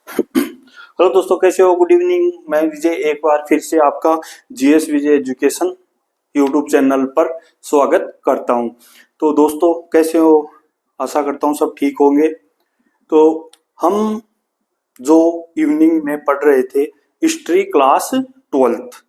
Hello दोस्तों, कैसे हो? Good evening. मैं विजय एक बार फिर से आपका जीएस विजय एजुकेशन यूट्यूब चैनल पर स्वागत करता हूं। तो दोस्तों, कैसे हो? आशा करता हूं सब ठीक होंगे। तो हम जो इवनिंग में पढ़ रहे थे हिस्ट्री क्लास 12th,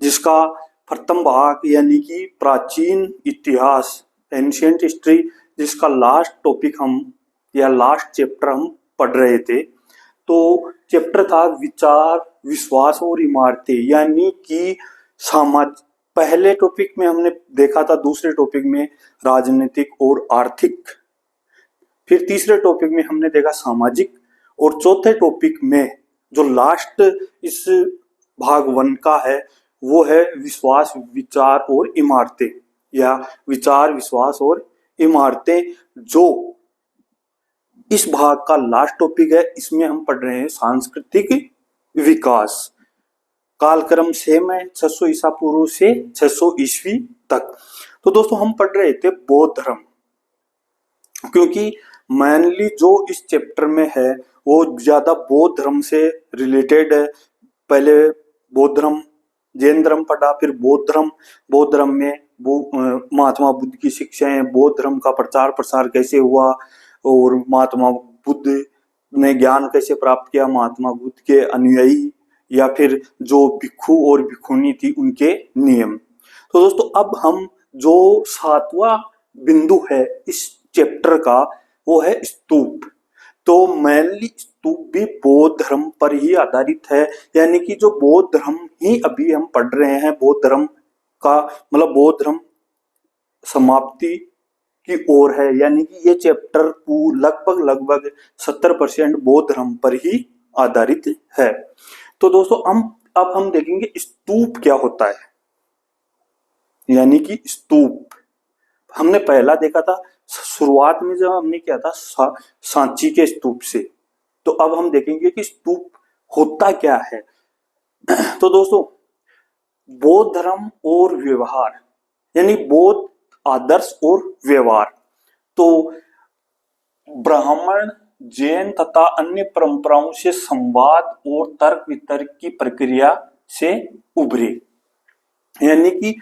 जिसका प्रथम भाग यानी कि प्राचीन इतिहास, एंशियंट हिस्ट्री, जिसका लास्ट टॉपिक हम या लास्ट चैप्टर हम पढ़ रहे थे। तो चैप्टर था विचार, विश्वास और इमारतें, यानी कि समाज। पहले टॉपिक में हमने देखा था, दूसरे टॉपिक में राजनीतिक और आर्थिक, फिर तीसरे टॉपिक में हमने देखा सामाजिक, और चौथे टॉपिक में जो लास्ट इस भाग 1 का है वो है विश्वास, विचार और इमारतें, या विचार, विश्वास और इमारतें, जो इस भाग का लास्ट टॉपिक है। इसमें हम पढ़ रहे हैं सांस्कृतिक विकास। कालक्रम सेम है, 600 ईसा पूर्व से 600 ईस्वी तक। तो दोस्तों, हम पढ़ रहे थे बौद्ध धर्म, क्योंकि मेनली जो इस चैप्टर में है वो ज्यादा बौद्ध धर्म से रिलेटेड है। पहले बौद्ध धर्म, जैन धर्म पढ़ा, फिर बौद्ध धर्म। बौद्ध धर्म में महात्मा बुद्ध की शिक्षाएं, बौद्ध धर्म का प्रचार प्रसार कैसे हुआ, और महात्मा बुद्ध ने ज्ञान कैसे प्राप्त किया, महात्मा बुद्ध के अनुयायी या फिर जो भिक्षु और भिक्षुणी थी उनके नियम। तो दोस्तों, अब हम जो 7वां बिंदु है इस चैप्टर का वो है स्तूप। तो मेनली स्तूप भी बौद्ध धर्म पर ही आधारित है, यानी कि जो बौद्ध धर्म ही अभी हम पढ़ रहे हैं, बौद्ध धर्म का मतलब बौद्ध धर्म समाप्ति की ओर है, यानी कि ये चैप्टर लगभग 70% बौद्ध धर्म पर ही आधारित है। तो दोस्तों, अब हम देखेंगे स्तूप क्या होता है, यानी कि स्तूप। हमने पहला देखा था शुरुआत में, जब हमने किया था सांची के स्तूप से। तो अब हम देखेंगे कि स्तूप होता क्या है। तो दोस्तों, बौद्ध धर्म और व्यवहार, यानी बौद्ध आदर्श और व्यवहार, तो ब्राह्मण, जैन तथा अन्य परंपराओं से संवाद और तर्क वितर्क की प्रक्रिया से उभरे। यानी कि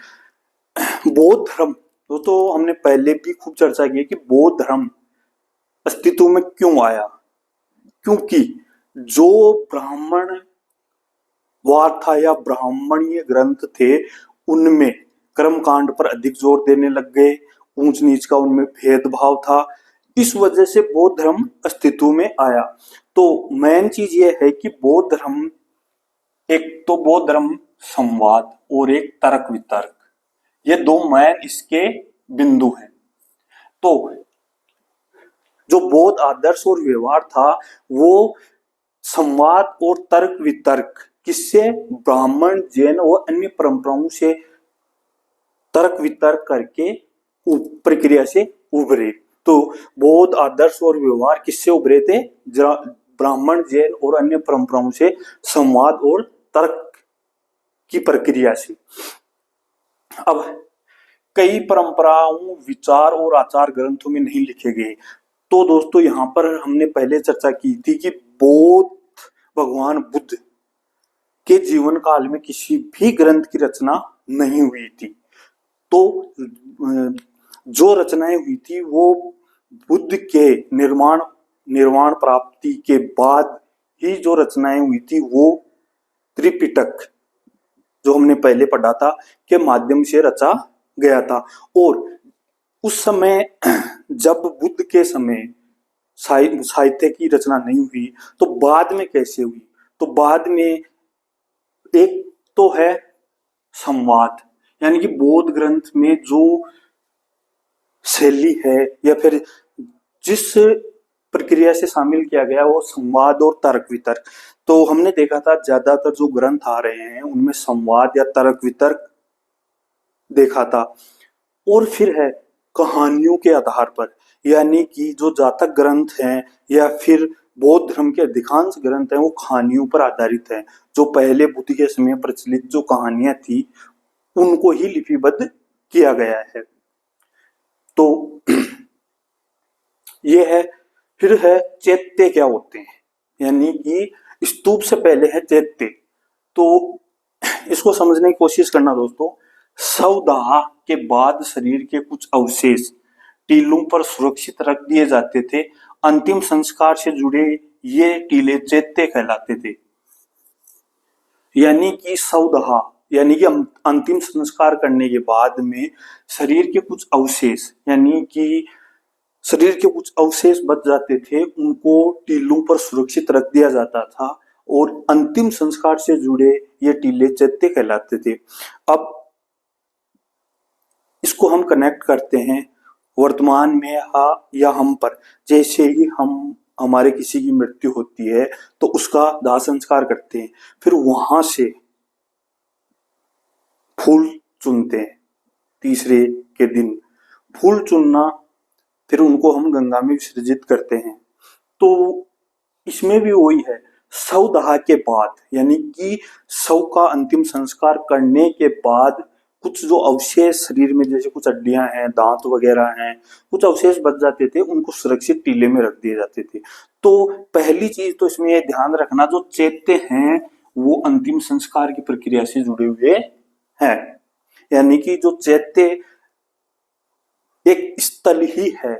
बौद्ध धर्म, तो हमने पहले भी खूब चर्चा की कि बौद्ध धर्म अस्तित्व में क्यों आया। क्योंकि जो ब्राह्मण वाद था या ब्राह्मणीय ग्रंथ थे, उनमें कर्मकांड पर अधिक जोर देने लग गए, ऊंच नीच का उनमें भेदभाव था। इस वजह से बौद्ध धर्म अस्तित्व में आया। तो मेन चीज ये है कि बौद्ध धर्म, एक तो बौद्ध धर्म संवाद और एक तर्क वितर्क, ये दो मेन इसके बिंदु हैं। तो जो बौद्ध आदर्श और व्यवहार था वो संवाद और तर्क वितर्क, किससे? ब्राह्मण, जैन और अन्य परंपराओं से तर्क वितर्क करके प्रक्रिया से उभरे। तो बौद्ध आदर्श और व्यवहार किससे उभरे थे? ब्राह्मण, जैन और अन्य परंपराओं से संवाद और तर्क की प्रक्रिया से। अब कई परंपराओं, विचार और आचार ग्रंथों में नहीं लिखे गए। तो दोस्तों, यहाँ पर हमने पहले चर्चा की थी कि बौद्ध भगवान बुद्ध के जीवन काल में किसी भी ग्रंथ की रचना नहीं हुई थी। तो जो रचनाएं हुई थी वो बुद्ध के निर्वाण प्राप्ति के बाद ही जो रचनाएं हुई थी वो त्रिपिटक, जो हमने पहले पढ़ा था, के माध्यम से रचा गया था। और उस समय जब बुद्ध के समय साहित्य की रचना नहीं हुई, तो बाद में कैसे हुई? तो बाद में एक तो है संवाद, यानी कि बौद्ध ग्रंथ में जो शैली है या फिर जिस प्रक्रिया से शामिल किया गया वो संवाद और तर्क वितर्क। तो हमने देखा था ज्यादातर जो ग्रंथ आ रहे हैं उनमें संवाद या तर्क वितर्क देखा था। और फिर है कहानियों के आधार पर, यानी कि जो जातक ग्रंथ हैं या फिर बौद्ध धर्म के अधिकांश ग्रंथ हैं वो कहानियों पर आधारित हैं। जो पहले बुद्ध के समय प्रचलित जो कहानियां थी उनको ही लिपिबद्ध किया गया है। तो ये है फिर है चैत्य क्या होते हैं, यानी कि स्तूप से पहले है चैत्य। तो इसको समझने की कोशिश करना दोस्तों। शवदाह के बाद शरीर के कुछ अवशेष टीलों पर सुरक्षित रख दिए जाते थे। अंतिम संस्कार से जुड़े ये टीले चैत्य कहलाते थे। यानी कि शवदाह यानी कि अंतिम संस्कार करने के बाद में शरीर के कुछ अवशेष, यानी कि शरीर के कुछ अवशेष बच जाते थे, उनको टीलों पर सुरक्षित रख दिया जाता था और अंतिम संस्कार से जुड़े ये टीले चैत्य कहलाते थे। अब इसको हम कनेक्ट करते हैं वर्तमान में या हम पर। जैसे ही हमारे किसी की मृत्यु होती है तो उसका दाह संस्कार करते हैं, फिर वहां से फूल चुनते हैं। तीसरे के दिन फूल चुनना, फिर उनको हम गंगा में विसर्जित करते हैं। तो इसमें भी वही है, शवदाह के बाद यानी कि शव का अंतिम संस्कार करने के बाद कुछ जो अवशेष शरीर में, जैसे कुछ हड्डियां हैं, दांत वगैरह हैं, कुछ अवशेष बच जाते थे, उनको सुरक्षित टीले में रख दिए जाते थे। तो पहली चीज तो इसमें यह ध्यान रखना, जो चैत्य हैं वो अंतिम संस्कार की प्रक्रिया से जुड़े हुए हैं। यानी कि जो चैत्य एक स्थल ही है,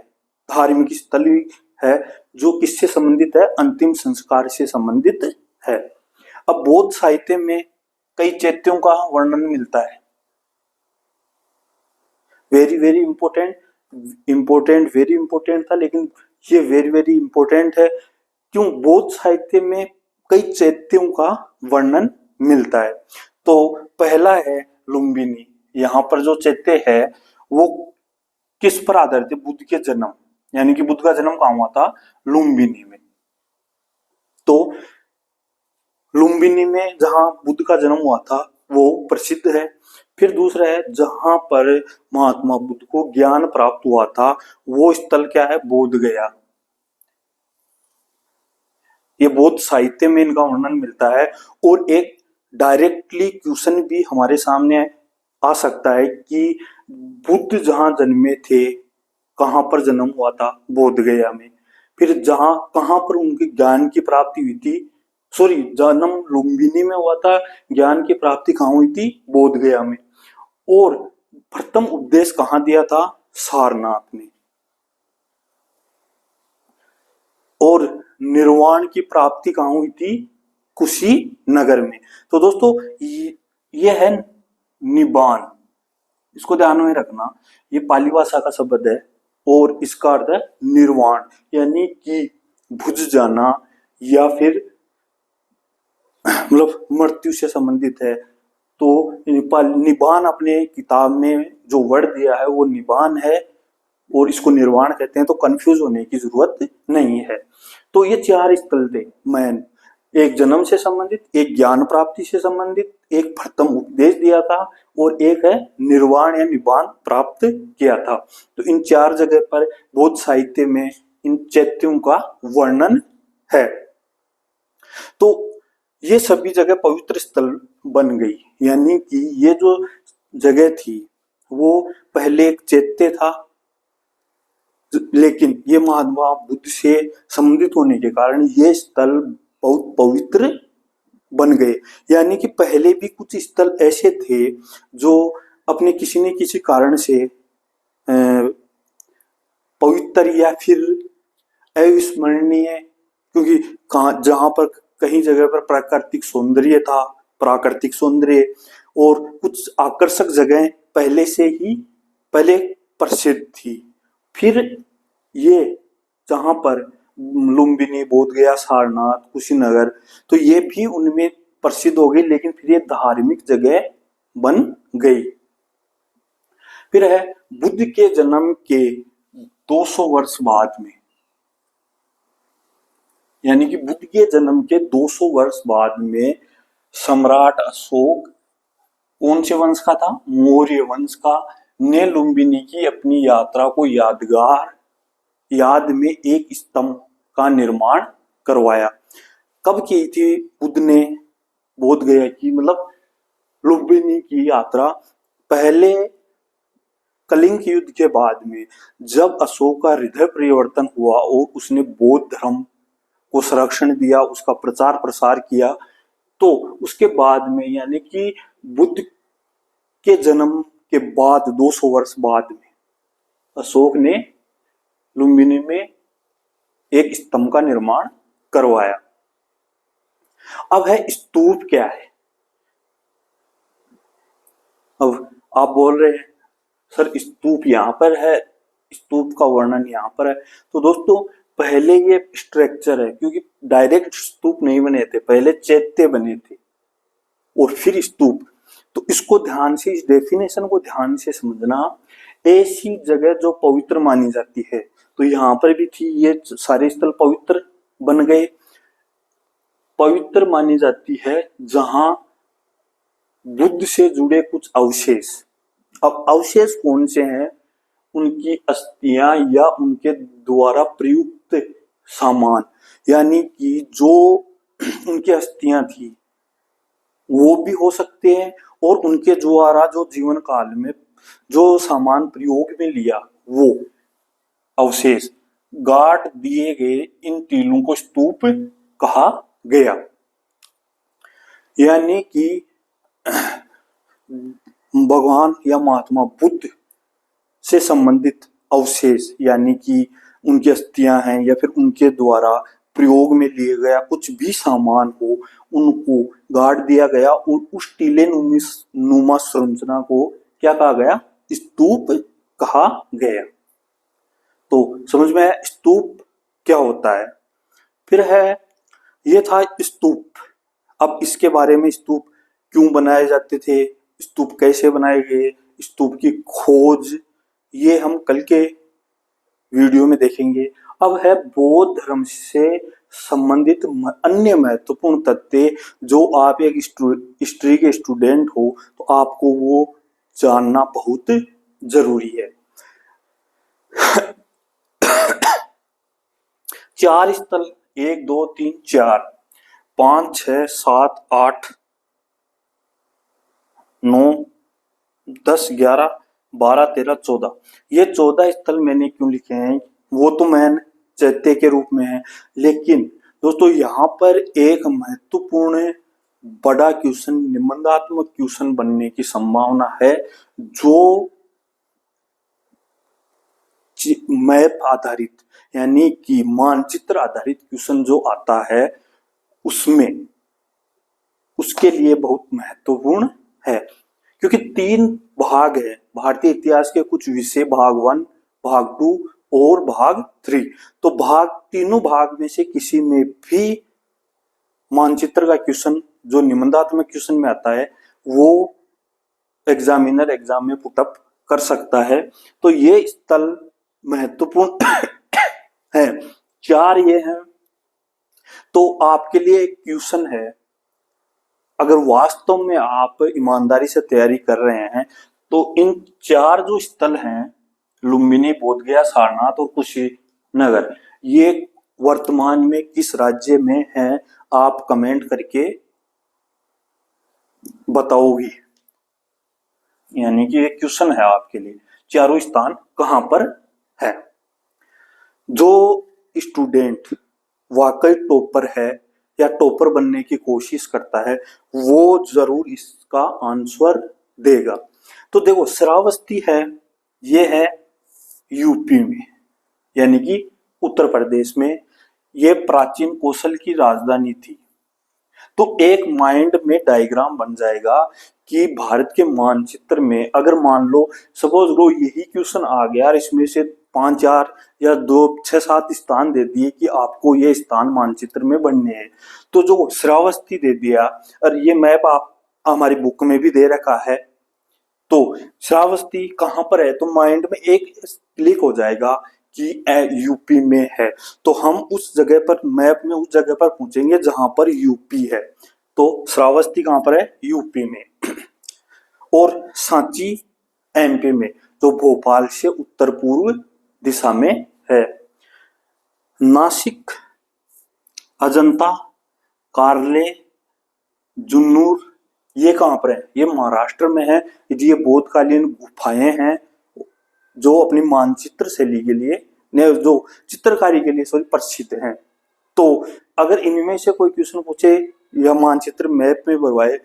धार्मिक स्थल ही है, जो किससे संबंधित है, अंतिम संस्कार से संबंधित है। अब बौद्ध साहित्य में कई चैत्यों का वर्णन मिलता है। वेरी वेरी इंपोर्टेंट था, लेकिन ये वेरी वेरी इंपोर्टेंट है। क्यों? बौद्ध साहित्य में कई चैत्यों का वर्णन मिलता है। तो पहला है लुम्बिनी। यहाँ पर जो चैत्य है वो किस पर आधारित है? बुद्ध के जन्म, यानी कि बुद्ध का जन्म कहाँ हुआ था? लुम्बिनी में। तो लुम्बिनी में जहां बुद्ध का जन्म हुआ था वो प्रसिद्ध है। फिर दूसरा है जहां पर महात्मा बुद्ध को ज्ञान प्राप्त हुआ था, वो स्थल क्या है? बोध गया। ये बौद्ध साहित्य में इनका वर्णन मिलता है। और एक डायरेक्टली क्वेश्चन भी हमारे सामने आ सकता है कि बुद्ध जहां जन्मे थे, कहां पर जन्म हुआ था? बोध गया में। फिर कहां पर उनके ज्ञान की प्राप्ति हुई थी? जन्म लुम्बिनी में हुआ था, ज्ञान की प्राप्ति कहां हुई थी? बोध गया में। और प्रथम उपदेश कहां दिया था? सारनाथ में। और निर्वाण की प्राप्ति कहां हुई थी? कुशीनगर में। तो दोस्तों ये है निबान, इसको ध्यान में रखना। ये पाली भाषा का शब्द है और इसका अर्थ है निर्वाण, यानी कि बुझ जाना या फिर मतलब मृत्यु से संबंधित है। तो निबान अपने किताब में जो वर्ड दिया है वो निबान है और इसको निर्वाण कहते हैं, तो कंफ्यूज होने की जरूरत नहीं है। तो ये चार स्थल थे मैन, एक जन्म से संबंधित, एक ज्ञान प्राप्ति से संबंधित, एक प्रथम उपदेश दिया था और एक है निर्वाण या निबान प्राप्त किया था। तो इन चार जगह पर बौद्ध साहित्य में इन चैत्यों का वर्णन है। तो ये सभी जगह पवित्र स्थल बन गई, यानी कि ये जो जगह थी वो पहले एक चैत्य था, लेकिन ये महात्मा बुद्ध से संबंधित होने के कारण ये स्थल बहुत पवित्र बन गए। यानी कि पहले भी कुछ स्थल ऐसे थे जो अपने किसी न किसी कारण से पवित्र या फिर अविस्मरणीय, क्योंकि जहां पर कहीं जगह पर प्राकृतिक सौंदर्य और कुछ आकर्षक जगह पहले प्रसिद्ध थी। फिर ये जहां पर लुम्बिनी, बोध गया, सारनाथ, कुशीनगर, तो ये भी उनमें प्रसिद्ध हो गई, लेकिन फिर ये धार्मिक जगह बन गई। फिर है बुद्ध के जन्म के 200 वर्ष बाद में, यानी कि बुद्ध के जन्म के 200 वर्ष बाद में सम्राट अशोक कौन से वंश का था? मौर्य वंश का, ने लुम्बिनी की अपनी यात्रा को याद में एक स्तंभ का निर्माण करवाया। कब की थी बुद्ध ने बोध गया की, मतलब लुम्बिनी की यात्रा? पहले कलिंग युद्ध के बाद में जब अशोक का हृदय परिवर्तन हुआ और उसने बौद्ध धर्म को संरक्षण दिया, उसका प्रचार प्रसार किया, तो उसके बाद में यानी कि बुद्ध के जन्म के बाद 200 वर्ष बाद में अशोक ने लुम्बिनी में एक स्तंभ का निर्माण करवाया। अब है स्तूप क्या है। अब आप बोल रहे हैं सर स्तूप यहाँ पर है, स्तूप का वर्णन यहाँ पर है। तो दोस्तों पहले ये स्ट्रक्चर है, क्योंकि डायरेक्ट स्तूप नहीं बने थे, पहले चैत्य बने थे और फिर स्तूप। तो इसको ध्यान से, इस डेफिनेशन को ध्यान से समझना। ऐसी जगह जो पवित्र मानी जाती है, तो यहाँ पर भी थी, ये सारे स्थल पवित्र बन गए। पवित्र मानी जाती है जहां बुद्ध से जुड़े कुछ अवशेष। अब अवशेष कौन से हैं? उनकी अस्थियां या उनके द्वारा प्रयुक्त सामान, यानी कि जो उनकी अस्थियां थी वो भी हो सकते हैं, और उनके द्वारा जो जीवन काल में जो सामान प्रयोग में लिया वो अवशेष गाड़ दिए गए, इन टीलों को स्तूप कहा गया। यानी कि भगवान या महात्मा बुद्ध से संबंधित अवशेष, यानी कि उनकी अस्थियां हैं या फिर उनके द्वारा प्रयोग में लिए गया कुछ भी सामान हो, उनको गाड़ दिया गया और उस टीले नुमा संरचना को क्या कहा गया? स्तूप कहा गया। तो समझ में आया स्तूप क्या होता है। फिर है, ये था स्तूप। अब इसके बारे में, स्तूप क्यों बनाए जाते थे, स्तूप कैसे बनाए गए, स्तूप की खोज, ये हम कल के वीडियो में देखेंगे। अब है बौद्ध धर्म से संबंधित अन्य महत्वपूर्ण तथ्य, जो आप एक हिस्ट्री के स्टूडेंट हो तो आपको वो जानना बहुत जरूरी है। 4 स्थल, 1 2 3 4 5 6 7 8 9 10 11 12 13 14, ये 14 स्थल मैंने क्यों लिखे हैं? वो तो मैन चैत्य के रूप में है, लेकिन दोस्तों यहाँ पर एक महत्वपूर्ण बड़ा क्वेश्चन, निबंधात्मक क्वेश्चन बनने की संभावना है, जो मैप आधारित यानी कि मानचित्र आधारित क्वेश्चन जो आता है, उसमें उसके लिए बहुत महत्वपूर्ण है। क्योंकि 3 भाग है भारतीय इतिहास के, कुछ विषय, भाग 1, भाग 2 और भाग 3। तो तीनों भाग में से किसी में भी मानचित्र का क्वेश्चन जो निबंधात्मक क्वेश्चन में आता है, वो एग्जामिनर एग्जाम में पुटअप कर सकता है। तो ये स्थल महत्वपूर्ण है। 4 ये हैं। तो आपके लिए एक क्वेश्चन है, अगर वास्तव में आप ईमानदारी से तैयारी कर रहे हैं तो इन 4 जो स्थल हैं, लुम्बिनी, बोधगया, सारनाथ और कुशीनगर, ये वर्तमान में किस राज्य में हैं? आप कमेंट करके बताओगी। यानी कि एक क्वेश्चन है आपके लिए, चारों स्थान कहां पर है। जो स्टूडेंट वाकई टॉपर है या टॉपर बनने की कोशिश करता है, वो जरूर इसका आंसर देगा। तो देखो, श्रावस्ती है, ये है यूपी में, यानी कि उत्तर प्रदेश में। ये प्राचीन कौशल की राजधानी थी। तो एक माइंड में डायग्राम बन जाएगा कि भारत के मानचित्र में, अगर मान लो सपोज लो यही क्वेश्चन आ गया, इसमें से 5 4 या 2 6 7 स्थान दे दिए कि आपको ये स्थान मानचित्र में बनने हैं, तो जो श्रावस्ती दे दिया, और ये मैप आप हमारी बुक में भी दे रखा है, तो श्रावस्ती कहां पर है, तो माइंड में एक क्लिक हो जाएगा कि यूपी में है। तो हम उस जगह पर, मैप में उस जगह पर पूछेंगे जहां पर यूपी है। तो श्रावस्ती कहां पर है? यूपी में। और सांची एमपी में, जो भोपाल से उत्तर पूर्व दिशा में है। नासिक, अजंता, कार्ले, जुन्नूर, ये कहां पर है? ये महाराष्ट्र में है। ये बौद्धकालीन गुफाएं हैं, जो अपनी मानचित्र शैली के लिए जो चित्रकारी के लिए सॉरी प्रसिद्ध हैं। तो अगर इनमें से कोई क्वेश्चन पूछे या मानचित्र मैप में बनवाए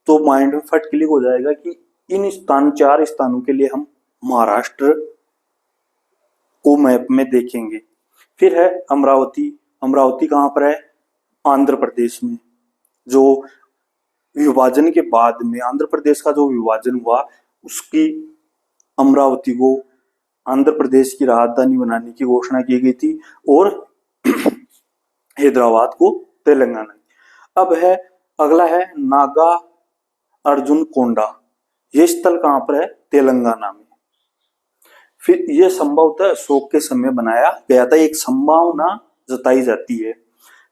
तो माइंड में फट क्लिक हो जाएगा कि इन स्थान 4 स्थानों के लिए हम महाराष्ट्र को मैप में देखेंगे। फिर है अमरावती। अमरावती कहाँ पर है? आंध्र प्रदेश में। जो विभाजन के बाद में आंध्र प्रदेश का जो विभाजन हुआ उसकी अमरावती को आंध्र प्रदेश की राजधानी बनाने की घोषणा की गई थी और हैदराबाद को तेलंगाना। अब है अगला है नागा अर्जुन कोंडा। ये स्थल कहाँ पर है? तेलंगाना में। फिर यह संभवतः अशोक के समय बनाया गया था, एक संभावना जताई जाती है।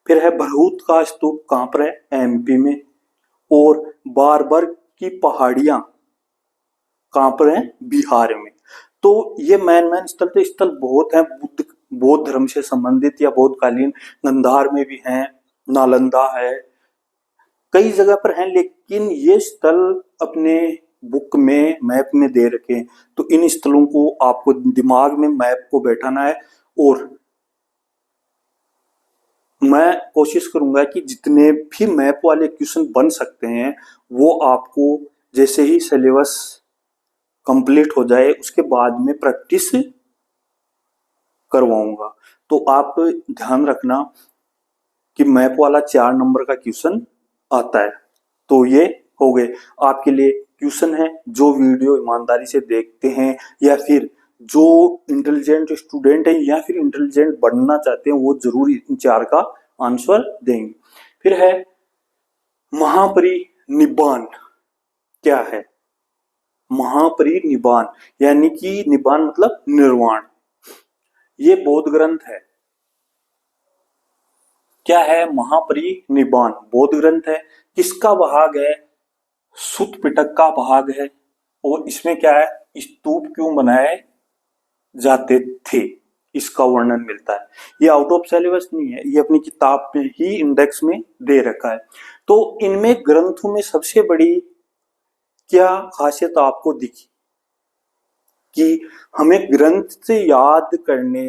फिर है भरहूत का स्तूप कहाँ पर है? एमपी में। और बारबर की पहाड़ियां कहाँ पर हैं? बिहार में। तो ये मैन स्थल थे। स्थल बहुत हैं, बौद्ध धर्म से संबंधित या बौद्धकालीन। गंधार में भी हैं, नालंदा है, कई जगह पर हैं, लेकिन ये स्थल अपने बुक में मैप में दे रखे हैं। तो इन स्थलों को आपको दिमाग में मैप को बैठाना है और मैं कोशिश करूंगा कि जितने भी मैप वाले क्वेश्चन बन सकते हैं वो आपको जैसे ही सिलेबस कंप्लीट हो जाए उसके बाद में प्रैक्टिस करवाऊंगा। तो आप ध्यान रखना कि मैप वाला 4 नंबर का क्वेश्चन आता है। तो ये हो गए आपके लिए क्वेश्चन है। जो वीडियो ईमानदारी से देखते हैं या फिर जो इंटेलिजेंट स्टूडेंट है या फिर इंटेलिजेंट बनना चाहते हैं वो जरूर इन 4 का आंसर देंगे। फिर है महापरिनिब्बाण क्या है? महापरिनिब्बाण यानी कि निब्बाण मतलब निर्वाण। ये बौद्ध ग्रंथ है। क्या है? महापरिनिब्बाण बौद्ध ग्रंथ है। किसका भाग है? सुत्त पिटक का भाग है। और इसमें क्या है? स्तूप क्यों बनाए जाते थे इसका वर्णन मिलता है। ये आउट ऑफ सिलेबस नहीं है, ये अपनी किताब में ही इंडेक्स में दे रखा है। तो इनमें ग्रंथों में सबसे बड़ी क्या खासियत आपको दिखी कि हमें ग्रंथ से याद करने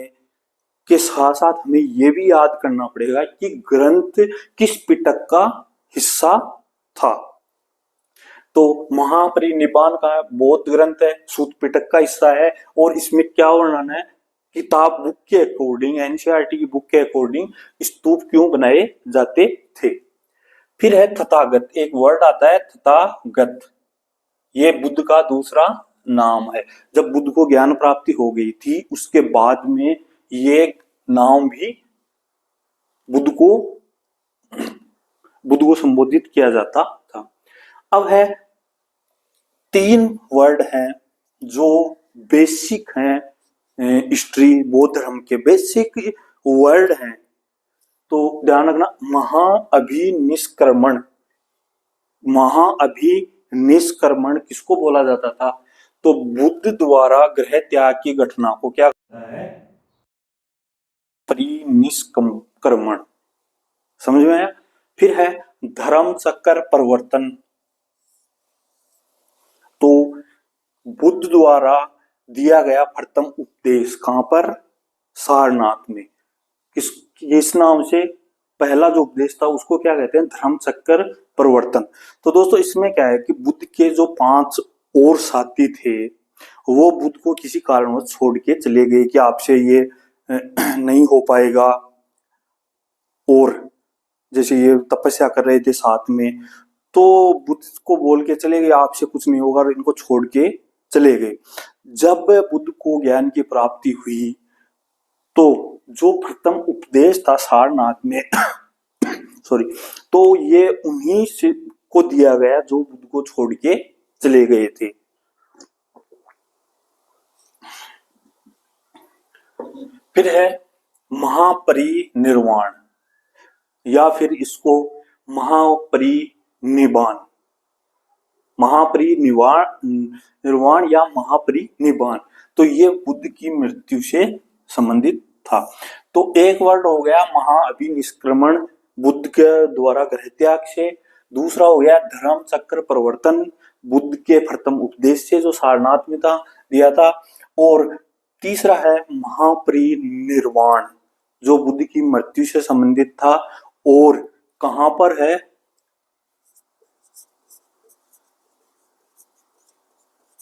के साथ साथ हमें यह भी याद करना पड़ेगा कि ग्रंथ किस पिटक का हिस्सा था। तो महापरिनिब्बाण का बौद्ध ग्रंथ है, सूत पिटक का हिस्सा है। और इसमें क्या वर्णन है? किताब बुक के अकॉर्डिंग, एनसीईआरटी की बुक के अकॉर्डिंग स्तूप क्यों बनाए जाते थे। फिर है तथागत। एक वर्ड आता है तथागत, ये बुद्ध का दूसरा नाम है। जब बुद्ध को ज्ञान प्राप्ति हो गई थी उसके बाद में ये नाम भी बुद्ध को संबोधित किया जाता था। अब है 3 वर्ड हैं जो बेसिक हैं हिस्ट्री बौद्ध धर्म के बेसिक वर्ड हैं। तो ध्यान रखना, महाअभिनिष्क्रमण। महाअभिनिष्क्रमण किसको बोला जाता था? तो बुद्ध द्वारा गृह त्याग की घटना को क्या कहता है? परिनिष्क्रमण। समझ में आया? फिर है धर्म चक्र परिवर्तन। तो बुद्ध द्वारा दिया गया प्रथम उपदेश कहां पर? सारनाथ में। किस नाम से पहला जो उपदेश था उसको क्या कहते हैं? धर्म चक्र परिवर्तन। तो दोस्तों इसमें क्या है कि बुद्ध के जो 5 और साथी थे वो बुद्ध को किसी कारणवश छोड़ के चले गए कि आपसे ये नहीं हो पाएगा। और जैसे ये तपस्या कर रहे थे साथ में, तो बुद्ध को बोल के चले गए आपसे कुछ नहीं होगा और इनको छोड़ के चले गए। जब बुद्ध को ज्ञान की प्राप्ति हुई तो जो प्रथम उपदेश था सारनाथ में सॉरी, तो ये उन्हीं से को दिया गया जो बुद्ध को छोड़ के चले गए थे। फिर है महापरिनिर्वाण या फिर इसको महापरिनिब्बाण। निर्वाण या महापरिनिब्बाण, तो ये बुद्ध की मृत्यु से संबंधित था। तो एक वर्ड हो गया महाअभिनिष्क्रमण बुद्ध के द्वारा गृह त्याग से। दूसरा हो गया धर्म चक्र परिवर्तन बुद्ध के प्रथम उपदेश से जो सारनाथ में था दिया था। और तीसरा है महापरिनिर्वाण, जो बुद्ध की मृत्यु से संबंधित था और कहां पर है,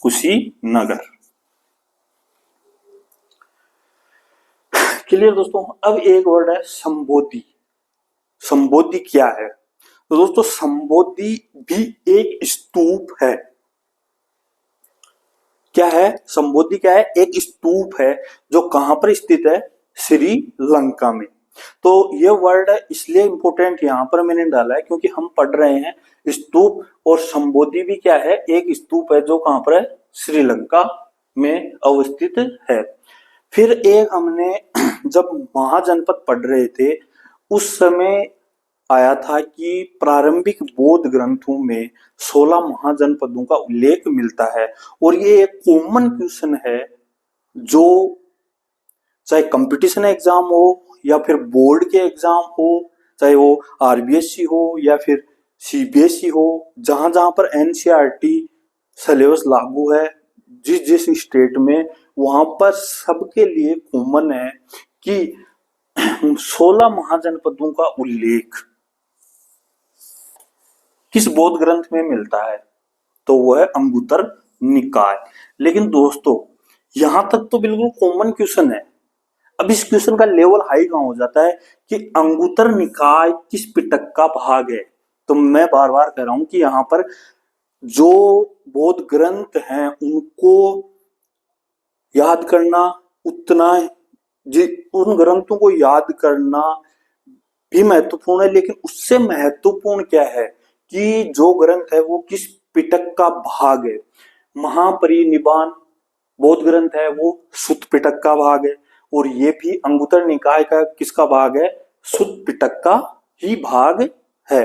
कुशीनगर। क्लियर दोस्तों। अब एक वर्ड है संबोधि। संबोधि क्या है? तो दोस्तों संबोधि भी एक स्तूप है। क्या है? संबोधि क्या है? एक स्तूप है जो कहां पर स्थित है? श्रीलंका में। तो ये वर्ड इसलिए इंपॉर्टेंट यहां पर मैंने डाला है क्योंकि हम पढ़ रहे हैं स्तूप, और संबोधि भी क्या है? एक स्तूप है जो कहां पर है? श्रीलंका में अवस्थित है। फिर एक हमने जब महाजनपद पढ़ रहे थे उस समय आया था कि प्रारंभिक बौद्ध ग्रंथों में 16 महाजनपदों का उल्लेख मिलता है, और ये एक कॉमन क्वेश्चन है जो चाहे कंपटीशन एग्जाम हो या फिर बोर्ड के एग्जाम हो, चाहे वो आरबीएससी हो या फिर सीबीएसई हो, जहां जहां पर एनसीईआरटी सिलेबस लागू है जिस जिस स्टेट में, वहां पर सबके लिए कॉमन है कि 16 महाजनपदों का उल्लेख किस बौद्ध ग्रंथ में मिलता है? तो वो है अंगुत्तर निकाय। लेकिन दोस्तों यहां तक तो बिल्कुल कॉमन क्वेश्चन है। अब इस क्वेश्चन का लेवल हाई कहां हो जाता है कि अंगुत्तर निकाय किस पिटक का भाग है? तो मैं बार बार कह रहा हूं कि यहां पर जो बौद्ध ग्रंथ हैं उनको याद करना उतना, उन ग्रंथों को याद करना भी महत्वपूर्ण है, लेकिन उससे महत्वपूर्ण क्या है कि जो ग्रंथ है वो किस पिटक का भाग है। महापरिनिर्वाण बौद्ध ग्रंथ है वो सुत्त पिटक का भाग है, और ये भी अंगुत्तर निकाय का किसका भाग है? सुत्त पिटक का ही भाग है।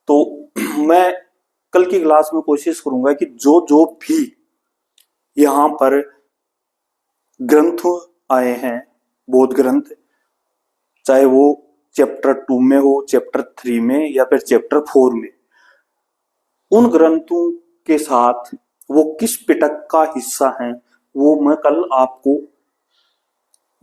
तो मैं कल की क्लास में कोशिश करूंगा कि जो जो भी यहां पर ग्रंथ आए हैं बौद्ध ग्रंथ, चाहे वो चैप्टर 2 में हो, चैप्टर 3 में या फिर चैप्टर 4 में, उन ग्रंथों के साथ वो किस पिटक का हिस्सा है वो मैं कल आपको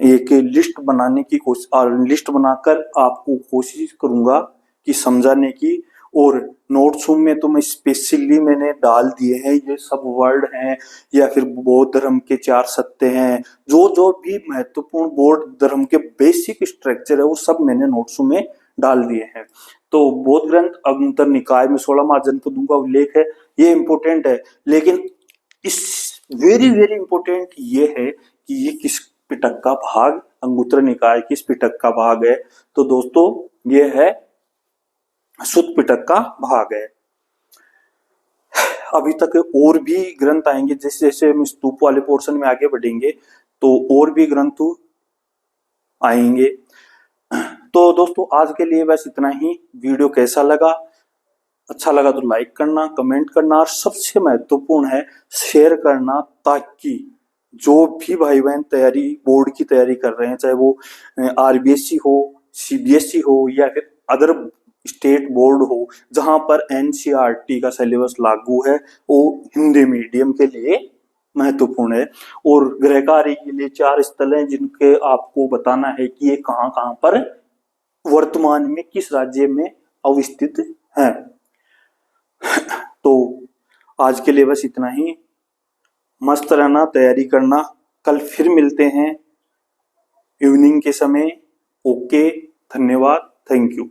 एक लिस्ट बनाने की कोशिश, लिस्ट बनाकर आपको कोशिश करूंगा कि समझाने की। और नोट्स में तो मैं स्पेशली मैंने डाल दिए हैं, ये सब वर्ड हैं या फिर बौद्ध धर्म के 4 सत्य हैं, जो जो भी महत्वपूर्ण बौद्ध धर्म के बेसिक स्ट्रक्चर है वो सब मैंने नोट्स में डाल दिए हैं। तो बौद्ध ग्रंथ अंगुत्तर निकाय में 16 महाजनपदों का उल्लेख है, ये इंपॉर्टेंट है। लेकिन इस वेरी वेरी इंपॉर्टेंट ये है कि ये किस पिटक का भाग, अंगुत्तर निकाय किस पिटक का भाग है? तो दोस्तों ये है सुत्त पिटक का भाग है। अभी तक और भी ग्रंथ आएंगे, जैसे जैसे हम स्तूप वाले पोर्शन में आगे बढ़ेंगे तो और भी ग्रंथ आएंगे। तो दोस्तों आज के लिए बस इतना ही। वीडियो कैसा लगा? अच्छा लगा तो लाइक करना, कमेंट करना, और सबसे महत्वपूर्ण है शेयर करना, ताकि जो भी भाई बहन तैयारी बोर्ड की तैयारी कर रहे हैं, चाहे वो आरबीएससी हो, सीबीएसई हो या फिर अदर स्टेट बोर्ड हो, जहां पर एनसीईआरटी का सिलेबस लागू है, वो हिंदी मीडियम के लिए महत्वपूर्ण है। और गृह कार्य के लिए 4 स्थल हैं जिनके आपको बताना है कि ये कहां कहां पर वर्तमान में किस राज्य में अवस्थित है। तो आज के लिए बस इतना ही। मस्त रहना, तैयारी करना। कल फिर मिलते हैं इवनिंग के समय। ओके, धन्यवाद, थैंक यू।